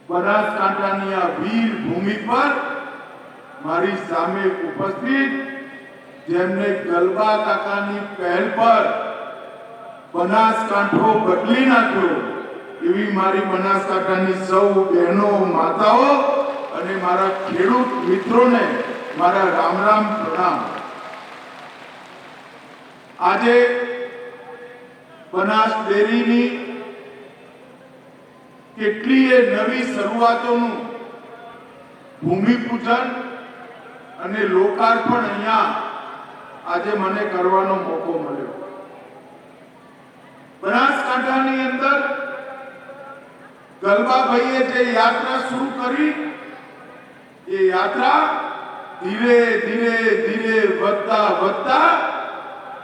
બનાસકાંઠાની આ વીર ભૂમિ પર મારી સામે ઉપસ્થિત જેમને ગલબા કાકાની પહેલ પર બનાસકાંઠો બદલી નાખ્યો એવી મારી બનાસકાંઠાની સૌ બહેનો માતાઓ અને મારા ખેડૂત મિત્રોને મારા રામ રામ પ્રણામ। આજે બનાસ ડેરીની કેટલીય નવી શરૂઆતોનું ભૂમિપૂજન અને લોકાર્પણ અહીંયા આજે મને કરવાનો મોકો મળ્યો। બનાસકાંઠાની અંદર ગલબાભાઈએ જે યાત્રા શરૂ કરી એ યાત્રા ધીરે ધીરે ધીરે વધતા વધતા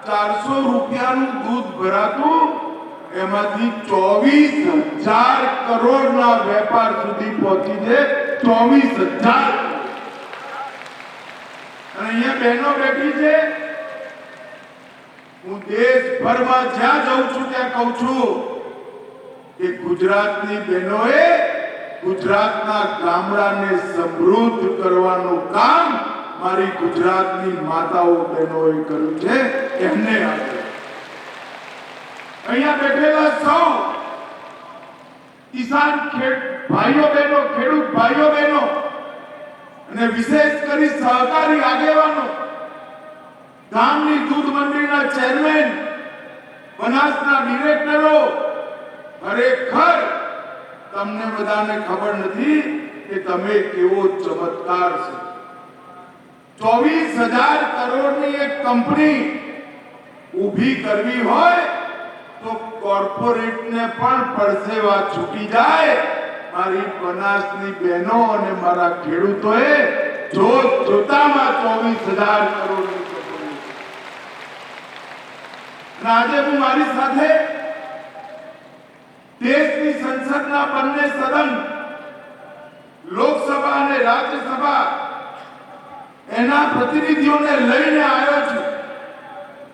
400 રૂપિયાનું દૂધ ભરાતું એમાંથી 24,000 કરોડના વેપાર સુધી પહોંચી છે। 24,000 અને અહીંયા બહેનો બેઠી છે। હું દેશભરમાં જ્યાં જાઉં છું ત્યાં કહું છું કે ગુજરાતની બહેનોએ ગુજરાતના ગામડાને સમૃદ્ધ કરવાનું કામ મારી ગુજરાતની માતાઓ બહેનોએ કર્યું છે। એમને અહીંયા બેઠેલા સૌ કિસાન ભાઈઓ બહેનો, ખેડૂત ભાઈઓ બહેનો અને વિશેષ કરી સહકારી આગેવાનો, ગામની દૂધ મંડળીના ચેરમેન, બનાસના ડિરેક્ટરો, ખરેખર તમને બધાને ખબર નથી કે તમે કેવો ચમત્કાર છે। 24,000 કરોડની એક કંપની ઊભી કરવી હોય તો કોર્પોરેટને પણ પરસેવા છૂટી જાય। મારી બનાસની બહેનો અને મારા ખેડૂતોએ જોતામાં 24,000 કરોડની કંપની। આજે હું મારી સાથે દેશની સંસદના બંને સદન, લોકસભા અને રાજ્યસભા, એના પ્રતિનિધિઓને લઈને આવ્યો છું।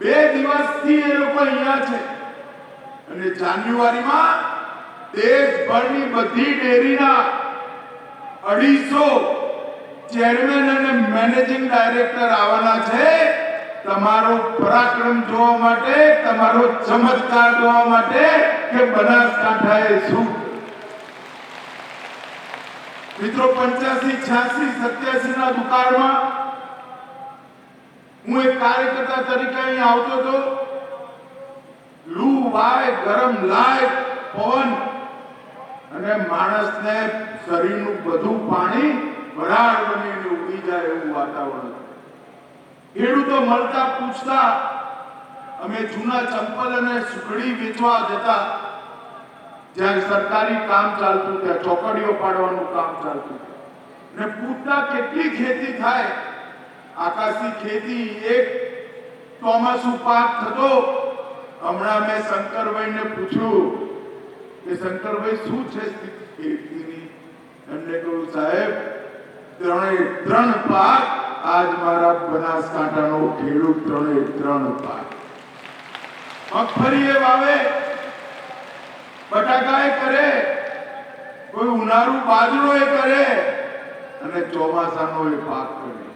2 દિવસથી એ લોકો અહીંયા છે અને જાન્યુઆરીમાં દેશભરની બધી ડેરીના 250 ચેરમેન અને મેનેજિંગ ડાયરેક્ટર આવવાના છે તમારો પરાક્રમ જોવા માટે, તમારો ચમત્કાર જોવા માટે કે બનાસકાંઠાએ શું। મિત્રો 85, 86, 87 ના દુકાળમાં હું એક કાર્યકર્તા તરીકે અહીં આવતો હતો। લૂ વાય, ગરમ લાય, પવન અને માણસને શરીરનું બધું પાણી વરાળ બનીને ઉડી જાય એવું વાતાવરણ હતું। ખેડૂતો મળતા પૂછતા, અમે જૂના ચંપલ અને સુખડી વેચવા જતા, જ્યાં સરકારી કામ ચાલતું, ત્યાં ચોકડીઓ પાડવાનું કામ ચાલતું, ને પૂછતા કેટલી ખેતી થાય। આકાશી ખેતી એક ચોમાસુ પાક થતો। હમણાં મેં શંકરભાઈને પૂછ્યું કે શંકરભાઈ શું છે ખેતીની? એમને કહ્યું સાહેબ 3 પાક આજ મારા બનાસકાંઠાનો ખેડૂત 3 પાક। મગફળી એ વાવે, બટાકા કરે, કોઈ ઉનાળુ બાજરો એ કરે અને ચોમાસાનો એ પાક કરે।